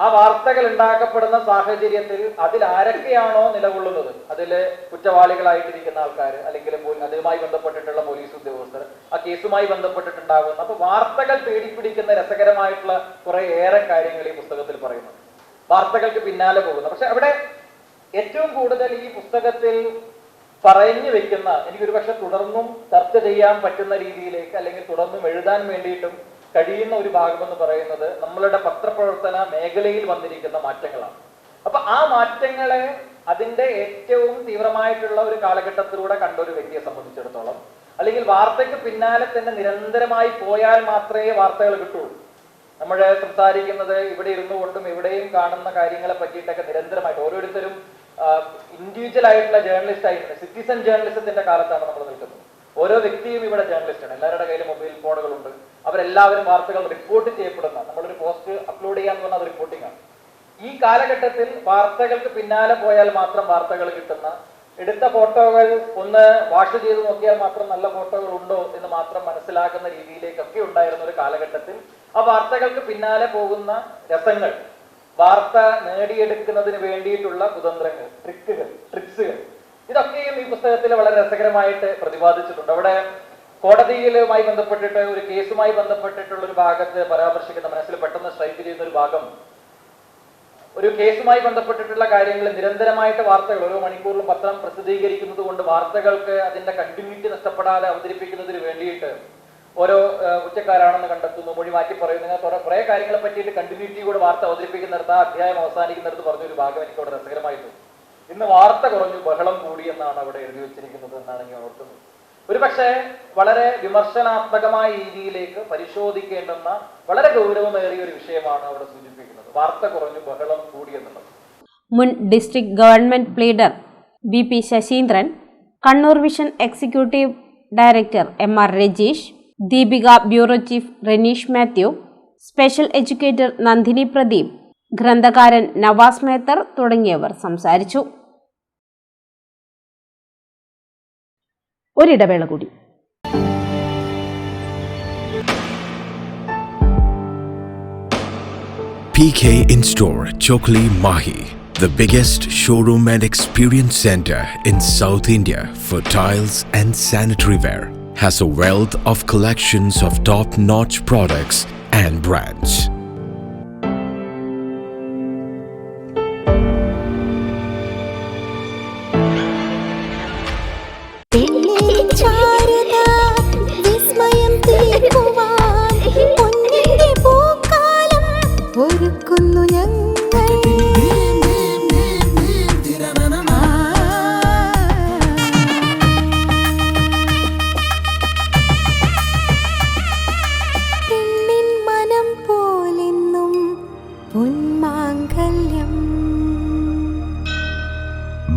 ആ വാർത്തകൾ ഉണ്ടാക്കപ്പെടുന്ന സാഹചര്യത്തിൽ അതിൽ ആരൊക്കെയാണോ നിലകൊള്ളുന്നത്, അതില് കുറ്റവാളികളായിട്ടിരിക്കുന്ന ആൾക്കാർ അല്ലെങ്കിൽ അതുമായി ബന്ധപ്പെട്ടിട്ടുള്ള പോലീസ് ഉദ്യോഗസ്ഥർ, ആ കേസുമായി ബന്ധപ്പെട്ടിട്ടുണ്ടാകുന്ന അപ്പൊ വാർത്തകൾ തേടിപ്പിടിക്കുന്ന രസകരമായിട്ടുള്ള കുറെ ഏറെ കാര്യങ്ങൾ ഈ പുസ്തകത്തിൽ പറയുന്നു. വാർത്തകൾക്ക് പിന്നാലെ പോകുന്നു. പക്ഷെ അവിടെ ഏറ്റവും കൂടുതൽ ഈ പുസ്തകത്തിൽ പറഞ്ഞു വെക്കുന്ന എനിക്കൊരു പക്ഷെ തുടർന്നും ചർച്ച ചെയ്യാൻ പറ്റുന്ന രീതിയിലേക്ക് അല്ലെങ്കിൽ തുടർന്നും എഴുതാൻ വേണ്ടിയിട്ടും കഴിയുന്ന ഒരു ഭാഗമെന്ന് പറയുന്നത് നമ്മളുടെ പത്രപ്രവർത്തന മേഖലയിൽ വന്നിരിക്കുന്ന മാറ്റങ്ങളാണ്. അപ്പൊ ആ മാറ്റങ്ങളെ അതിന്റെ ഏറ്റവും തീവ്രമായിട്ടുള്ള ഒരു കാലഘട്ടത്തിലൂടെ കണ്ട ഒരു വ്യക്തിയെ സംബന്ധിച്ചിടത്തോളം അല്ലെങ്കിൽ വാർത്തയ്ക്ക് പിന്നാലെ തന്നെ നിരന്തരമായി പോയാൽ മാത്രമേ വാർത്തകൾ കിട്ടുള്ളൂ. നമ്മൾ സംസാരിക്കുന്നത് ഇവിടെ ഇരുന്നു കൊണ്ടും എവിടെയും കാണുന്ന കാര്യങ്ങളെ പറ്റിയിട്ടൊക്കെ നിരന്തരമായിട്ട് ഓരോരുത്തരും ഇൻഡിവിജ്വൽ ആയിട്ടുള്ള ജേർണലിസ്റ്റ് ആയിട്ട് സിറ്റിസൺ ജേർണലിസത്തിന്റെ കാലത്താണ് നമ്മൾ നിൽക്കുന്നത്. ഓരോ വ്യക്തിയും ഇവിടെ ജേർണലിസ്റ്റാണ്. എല്ലാവരുടെ കയ്യിൽ മൊബൈൽ ഫോണുകളുണ്ട്. അവരെല്ലാവരും വാർത്തകൾ റിപ്പോർട്ട് ചെയ്യപ്പെടുന്ന നമ്മളൊരു പോസ്റ്റ് അപ്ലോഡ് ചെയ്യാന്ന് പറഞ്ഞാൽ അത് റിപ്പോർട്ടിംഗ് ആണ്. ഈ കാലഘട്ടത്തിൽ വാർത്തകൾക്ക് പിന്നാലെ പോയാൽ മാത്രം വാർത്തകൾ കിട്ടുന്ന, എടുത്ത ഫോട്ടോകൾ ഒന്ന് വാഷ് ചെയ്ത് നോക്കിയാൽ മാത്രം നല്ല ഫോട്ടോകൾ ഉണ്ടോ എന്ന് മാത്രം മനസ്സിലാക്കുന്ന രീതിയിലേക്കൊക്കെ ഉണ്ടായിരുന്ന ഒരു കാലഘട്ടത്തിൽ ആ വാർത്തകൾക്ക് പിന്നാലെ പോകുന്ന രസങ്ങൾ, വാർത്ത നേടിയെടുക്കുന്നതിന് വേണ്ടിയിട്ടുള്ള കുതന്ത്രങ്ങൾ, ട്രിക്സുകൾ ഇതൊക്കെയും ഈ പുസ്തകത്തിൽ വളരെ രസകരമായിട്ട് പ്രതിപാദിച്ചിട്ടുണ്ട്. അവിടെ കോടതിയിലുമായി ബന്ധപ്പെട്ടിട്ട് ഒരു കേസുമായി ബന്ധപ്പെട്ടിട്ടുള്ള ഒരു ഭാഗത്ത് പരാമർശിക്കുന്ന മനസ്സിൽ പെട്ടെന്ന് സ്ട്രൈക്ക് ചെയ്യുന്ന ഒരു ഭാഗം, ഒരു കേസുമായി ബന്ധപ്പെട്ടിട്ടുള്ള കാര്യങ്ങൾ നിരന്തരമായിട്ട് വാർത്തകൾ ഓരോ മണിക്കൂറിലും പത്രം പ്രസിദ്ധീകരിക്കുന്നത് കൊണ്ട് വാർത്തകൾക്ക് അതിന്റെ കണ്ടിന്യൂറ്റി നഷ്ടപ്പെടാതെ അവതരിപ്പിക്കുന്നതിന് വേണ്ടിയിട്ട് ഓരോ കുറ്റക്കാരാണെന്ന് കണ്ടെത്തുന്നു, മൊഴി മാറ്റി പറയുന്നു, കുറെ കാര്യങ്ങളെ പറ്റിയിട്ട് കണ്ടിന്യൂറ്റി കൂടെ വാർത്ത അവതരിപ്പിക്കുന്നിടത്ത് ആ അധ്യായം അവസാനിക്കുന്നിടത്ത് പറഞ്ഞൊരു ഭാഗം എനിക്ക് അവിടെ രസകരമായിട്ട് ഇന്ന് വാർത്ത കുറഞ്ഞു ബഹളം കൂടി എന്നാണ് അവിടെ എഴുതി വെച്ചിരിക്കുന്നത് എന്നാണ് ഞാൻ ഓർക്കുന്നത്. ഒരു പക്ഷേ വളരെ വിമർശനാത്മകമായ രീതിയിലേക്ക് പരിശോധിക്കേണ്ടുന്ന വളരെ ഗൗരവമേറിയ ഒരു വിഷയമാണ് അവിടെ സൂചിപ്പിക്കുന്നത്. വാർത്ത കുറഞ്ഞു ബഹളം കൂടി എന്നുള്ളത്. മുൻ district government pleader BP Saseendran, Kannur vision executive director MR Rajeesh, Deepika bureau chief Reneesh Mathew, special educator Nandini Pradeep, ഗ്രന്ഥകാരൻ നവാസ് മേത്തർ തുടങ്ങിയവർ സംസാരിച്ചു. ഒരിടവേള കൂടി. PK In-Store Chokli Mahi, the biggest showroom and experience center in South India for tiles and sanitary ware, has a wealth of collections of top-notch products and brands.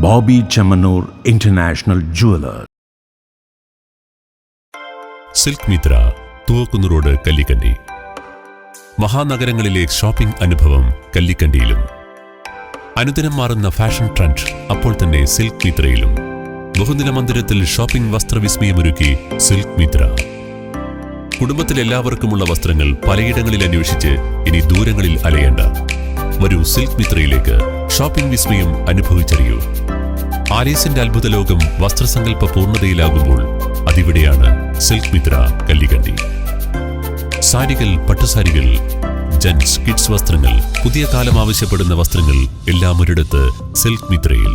Bobby Chamanur International Jeweler. Silk Mithra, Thuvakkunnu road, Kallikandi. മഹാനഗരങ്ങളിലെ shopping അനുഭവം കല്ലിക്കണ്ടിയിലും. അനുദിനം മാറുന്ന fashion trend അപ്പോൾ തന്നെ silk മിത്രയിലും. ബഹുനില മന്ദിരത്തിൽ shopping വസ്ത്രവിസ്മയമൊരുക്കി silk Mitra. കുടുംബത്തിലെല്ലാവർക്കുമുള്ള വസ്ത്രങ്ങൾ പലയിടങ്ങളിൽ അന്വേഷിച്ച് ഇനി ദൂരങ്ങളിൽ അലയേണ്ട. വരൂ സിൽക്ക് മിത്രയിലേക്ക്. ഷോപ്പിംഗ് വിസ്മയം അനുഭവിച്ചറിയൂ. ആലീസിന്റെ അത്ഭുത ലോകം വസ്ത്രസങ്കല്പ പൂർണ്ണതയിലാകുമ്പോൾ അതിവിടെയാണ് സിൽക്ക് മിത്ര കല്ലിക്കണ്ടി. സാരികൾ, പട്ടുസാരികൾ, ജെന്റ്സ്, കിഡ്സ് വസ്ത്രങ്ങൾ, പുതിയ കാലം ആവശ്യപ്പെടുന്ന വസ്ത്രങ്ങൾ എല്ലാം ഒരിടത്ത് സിൽക്ക് മിത്രയിൽ.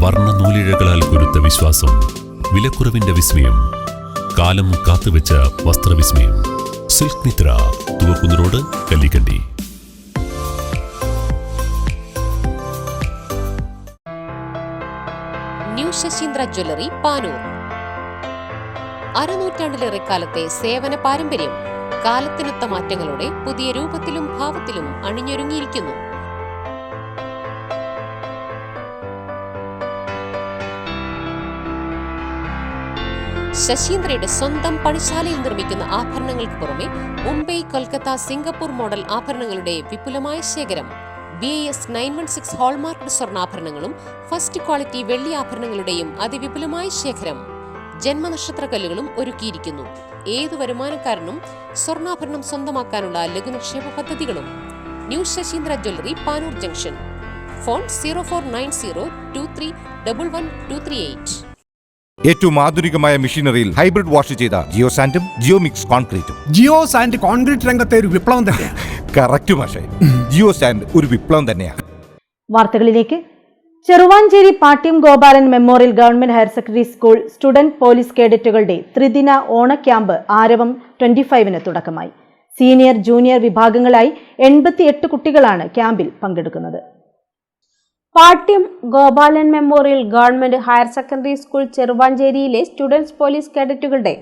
വർണ്ണ നൂലിഴകളാൽ കുരുത്ത വിശ്വാസം, വിലക്കുറവിന്റെ വിസ്മയം, കാലം കാത്തുവെച്ച വസ്ത്രവിസ്മയം. Silk Mithra, Thuvakkunnu road, Kallikandi. New Saseendra jewellery, Panoor. അരനൂറ്റാണ്ടിലേറെ കാലത്തെ സേവന പാരമ്പര്യം കാലത്തിനൊത്ത മാറ്റങ്ങളോടെ പുതിയ രൂപത്തിലും ഭാവത്തിലും അണിഞ്ഞൊരുങ്ങിയിരിക്കുന്നു. ശശീന്ദ്രയുടെ സ്വന്തം പണിശാലയിൽ നിർമ്മിക്കുന്ന ആഭരണങ്ങൾക്ക് പുറമെ മുംബൈ, കൊൽക്കത്ത, സിംഗപ്പൂർ മോഡൽ ആഭരണങ്ങളുടെ വിപുലമായ ശേഖരം. BIS 916 ഹോൾമാർക്ക് സ്വർണ്ണാഭരണങ്ങളും ഫസ്റ്റ് ക്വാളിറ്റി വെള്ളി ആഭരണങ്ങളുടെയും അതിവിപുലമായ ശേഖരം. ജന്മനക്ഷത്രക്കല്ലുകളും ഒരുക്കിയിരിക്കുന്നു. ഏതു വരുമാനക്കാരനും സ്വർണ്ണാഭരണം സ്വന്തമാക്കാനുള്ള ലഘുനിക്ഷേപ പദ്ധതികളും. New Saseendra jewellery, Panoor junction. Phone 049023112238. ഏറ്റവും ആധുനികമായ മെഷീനറിയിൽ ഹൈബ്രിഡ് വാഷ് ചെയ്ത ജിയോ സാൻഡും ജിയോ മിക്സ് കോൺക്രീറ്റും. ജിയോ സാൻഡ് കോൺക്രീറ്റ് രംഗത്തെ ഒരു വിപ്ലവം തന്നെയാണ്. കറക്റ്റ് മാഷേ, ജിയോ സാൻഡ് ഒരു വിപ്ലവം തന്നെയാണ്. വാർത്തകളിലേക്ക്. Cheruvanchery Pattiam Gopalan memorial government higher secondary school student police കേഡറ്റുകളുടെ ത്രിദിന ഓണ ക്യാമ്പ് ആരവം 25-ന് തുടക്കമായി. സീനിയർ, ജൂനിയർ വിഭാഗങ്ങളായി 88 കുട്ടികളാണ് ക്യാമ്പിൽ പങ്കെടുക്കുന്നത്. Pattiam Gopalan memorial government higher secondary school ചെറുവാഞ്ചേരിയിലെ സ്റ്റുഡൻസ് പോലീസ് കേഡറ്റുകളുടെ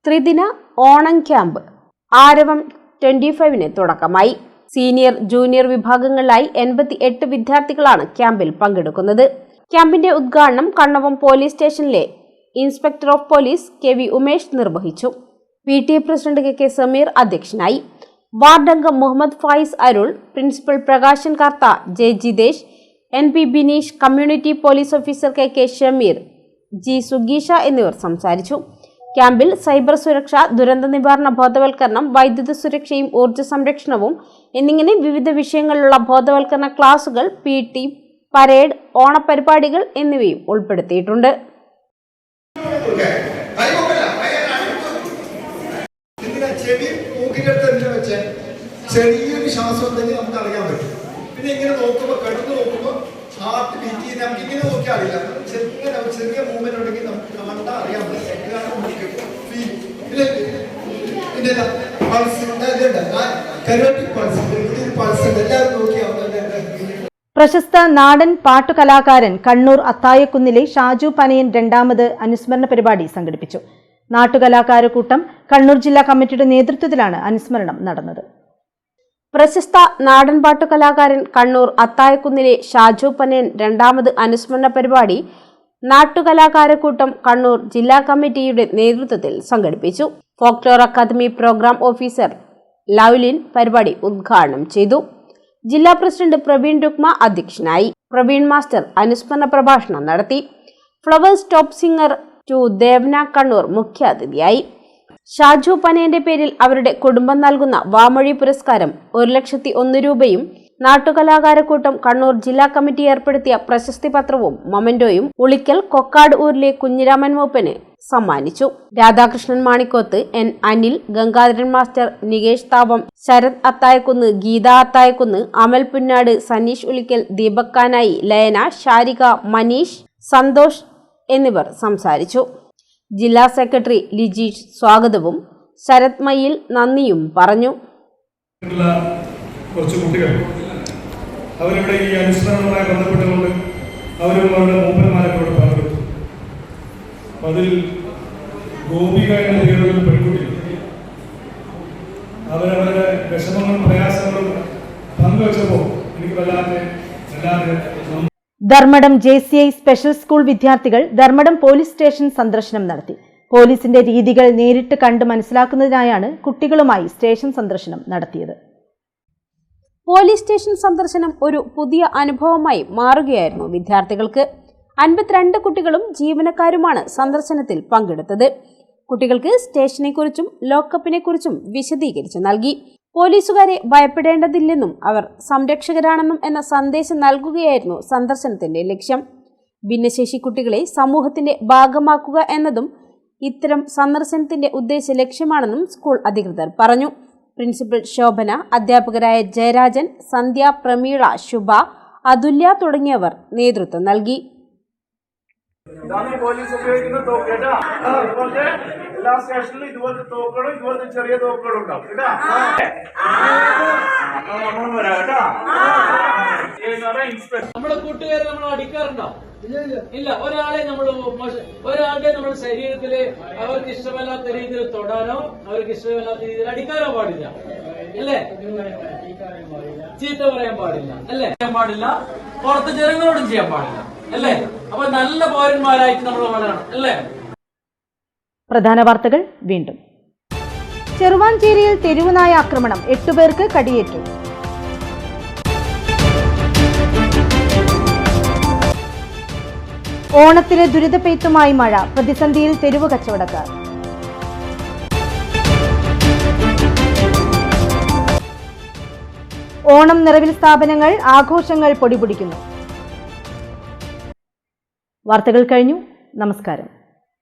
ത്രിദിന ഓണം ക്യാമ്പ് ആരവം 25-ന് തുടക്കമായി. സീനിയർ, ജൂനിയർ വിഭാഗങ്ങളിലായി 88 വിദ്യാർത്ഥികളാണ് ക്യാമ്പിൽ പങ്കെടുക്കുന്നത്. ക്യാമ്പിന്റെ ഉദ്ഘാടനം കണ്ണവം പോലീസ് സ്റ്റേഷനിലെ inspector of police KV Umesh നിർവഹിച്ചു. PTA പ്രസിഡന്റ് KK സമീർ അധ്യക്ഷനായി. വാർഡംഗം Muhammad Fayis Arul, principal Prakashan Kartha, J Jithesh, NP Bineesh, community police officer KK Shameer, G സുഗീഷ എന്നിവർ സംസാരിച്ചു. ക്യാമ്പിൽ സൈബർ സുരക്ഷ, ദുരന്ത നിവാരണ ബോധവൽക്കരണം, വൈദ്യുത സുരക്ഷയും ഊർജ്ജ സംരക്ഷണവും എന്നിങ്ങനെ വിവിധ വിഷയങ്ങളിലുള്ള ബോധവൽക്കരണ ക്ലാസുകൾ, PT, പരേഡ്, ഓണപരിപാടികൾ എന്നിവയും ഉൾപ്പെടുത്തിയിട്ടുണ്ട്. ചെറിയൊരു ശ്വാസം തന്നെ നമുക്ക് അറിയാൻ പറ്റും. പിന്നെ ഇങ്ങനെ നോക്കുമ്പോൾ കടന്നു നോക്കുമ്പോൾ ഹാർട്ട് ബീറ്റ് ചെയ്ത് നമുക്ക് ഇങ്ങനെ നോക്കിയാൽ അറിയില്ല. ചെറിയ മൂവ്മെന്റ് ഉണ്ടെങ്കിൽ നമുക്ക് കണ്ടാൽ അറിയാൻ പറ്റും. പ്രശസ്ത നാടൻ പാട്ടുകലാകാരൻ കണ്ണൂർ അത്തായക്കുന്നിലെ ഷാജു പനയൻ 2ാമത് അനുസ്മരണ പരിപാടി സംഘടിപ്പിച്ചു. നാട്ടുകലാകാരക്കൂട്ടം കണ്ണൂർ ജില്ലാ കമ്മിറ്റിയുടെ നേതൃത്വത്തിലാണ് അനുസ്മരണം നടന്നത്. പ്രശസ്ത നാടൻ പാട്ടുകലാകാരൻ കണ്ണൂർ അത്തായക്കുന്നിലെ ഷാജു പനയൻ 2ാമത് അനുസ്മരണ പരിപാടി നാട്ടുകലാകാരക്കൂട്ടം കണ്ണൂർ ജില്ലാ കമ്മിറ്റിയുടെ നേതൃത്വത്തിൽ സംഘടിപ്പിച്ചു. ഫോക്ലോർ അക്കാദമി പ്രോഗ്രാം ഓഫീസർ ലൗലിൻ പരിപാടി ഉദ്ഘാടനം ചെയ്തു. ജില്ലാ പ്രസിഡന്റ് പ്രവീൺ രുക്മ അധ്യക്ഷനായി. പ്രവീൺ മാസ്റ്റർ അനുസ്മരണ പ്രഭാഷണം നടത്തി. Flowers top singer two Devana Kannur മുഖ്യാതിഥിയായി. ഷാജു പനയന്റെ പേരിൽ അവരുടെ കുടുംബം നൽകുന്ന വാമൊഴി പുരസ്കാരം 1,01,000 രൂപയും നാട്ടുകലാകാരക്കൂട്ടം കണ്ണൂർ ജില്ലാ കമ്മിറ്റി ഏർപ്പെടുത്തിയ പ്രശസ്തി പത്രവും മൊമെന്റോയും ഉളിക്കൽ കൊക്കാട് ഊരിലെ കുഞ്ഞിരാമൻ മൂപ്പന് സമ്മാനിച്ചു. രാധാകൃഷ്ണൻ മാണിക്കോത്ത്, N അനിൽ, ഗംഗാധരൻ മാസ്റ്റർ, നികേഷ് താപം, ശരത് അത്തായക്കുന്ന്, ഗീത അത്തായക്കുന്ന്, അമൽ പുന്നാട്, സനീഷ് ഉളിക്കൽ, ദീപക് കാനായി, ലയന, ശാരിക, മനീഷ്, സന്തോഷ് എന്നിവർ സംസാരിച്ചു. ജില്ലാ സെക്രട്ടറി ലിജീഷ് സ്വാഗതവും ശരത് മയിൽ നന്ദിയും പറഞ്ഞു. കുറച്ച് കുട്ടികൾ അവരുടെ ഈ അനുസ്മരണവുമായി ബന്ധപ്പെട്ടുകൊണ്ട് അവരും അവരുടെ മൂപ്പന്മാരൊക്കെ ഇവിടെ പങ്കെടുത്തു. അതിൽ ഗോപിക എന്ന പേരുള്ള പെൺകുട്ടി അവരവരുടെ വിഷമങ്ങളും പ്രയാസങ്ങളും പങ്കുവച്ചപ്പോൾ എനിക്ക് വല്ലാതെ ധർമ്മടം JCI സ്പെഷ്യൽ സ്കൂൾ വിദ്യാർത്ഥികൾ ധർമ്മടം പോലീസ് സ്റ്റേഷൻ സന്ദർശനം നടത്തി. പോലീസിന്റെ രീതികൾ നേരിട്ട് കണ്ട് മനസ്സിലാക്കുന്നതിനായാണ് കുട്ടികളുമായി സ്റ്റേഷൻ സന്ദർശനം നടത്തിയത്. പോലീസ് സ്റ്റേഷൻ സന്ദർശനം ഒരു പുതിയ അനുഭവമായി മാറുകയായിരുന്നു വിദ്യാർത്ഥികൾക്ക്. 52 കുട്ടികളും ജീവനക്കാരുമാണ് സന്ദർശനത്തിൽ പങ്കെടുത്തത്. കുട്ടികൾക്ക് സ്റ്റേഷനെക്കുറിച്ചും ലോക്കപ്പിനെക്കുറിച്ചും വിശദീകരിച്ചു നൽകി. പോലീസുകാരെ ഭയപ്പെടേണ്ടതില്ലെന്നും അവർ സംരക്ഷകരാണെന്നും എന്ന സന്ദേശം നൽകുകയായിരുന്നു സന്ദർശനത്തിന്റെ ലക്ഷ്യം. ഭിന്നശേഷി കുട്ടികളെ സമൂഹത്തിന്റെ ഭാഗമാക്കുക എന്നതും ഇത്തരം സന്ദർശനത്തിന്റെ ഉദ്ദേശ ലക്ഷ്യമാണെന്നും സ്കൂൾ അധികൃതർ പറഞ്ഞു. പ്രിൻസിപ്പൽ ശോഭന, അധ്യാപകരായ ജയരാജൻ, സന്ധ്യ, പ്രമീള, ശുഭ, അതുല്യ തുടങ്ങിയവർ നേതൃത്വം നൽകി. പോലീസ് ഉപയോഗിക്കുന്ന തോക്ക് കേട്ടാ. ഇതുപോലത്തെ എല്ലാ സ്റ്റേഷനിലും ഇതുപോലത്തെ തോക്കുകളും ഇതുപോലത്തെ ചെറിയ തോക്കുകളും ഉണ്ടാവും കേട്ടാ. നമ്മളും വരാം കേട്ടാ. നമ്മുടെ കൂട്ടുകാരെ നമ്മൾ അടിക്കാറുണ്ടോ? ഇല്ല. ഒരാളുടെ നമ്മുടെ ശരീരത്തില് അവർക്ക് ഇഷ്ടമല്ലാത്ത രീതിയിൽ തൊടാനോ അവർക്ക് ഇഷ്ടമല്ലാത്ത രീതിയിൽ അടിക്കാനോ പാടില്ല അല്ലേ? ചീത്ത പറയാൻ പാടില്ല അല്ലേ? ചെയ്യാൻ പാടില്ല. പുറത്ത് ജനങ്ങളോടും ചെയ്യാൻ പാടില്ല അല്ലേ? അപ്പൊ നല്ല പൗരന്മാരായിട്ട് നമ്മൾ വളരണം അല്ലേ? പ്രധാന വാർത്തകൾ വീണ്ടും. ചെറുവാഞ്ചേരിയിൽ തെരുവുനായ ആക്രമണം, 8 പേർക്ക് കടിയേറ്റു. ഓണത്തിലെ ദുരിതപ്പെയ്ത്തുമായി മഴ, പ്രതിസന്ധിയിൽ തെരുവ് കച്ചവടക്കാർ. ഓണം നിറവിൽ സ്ഥാപനങ്ങൾ, ആഘോഷങ്ങൾ പൊടിപൊടിക്കുന്നു. വാർത്തകൾ കഴിഞ്ഞു. നമസ്കാരം.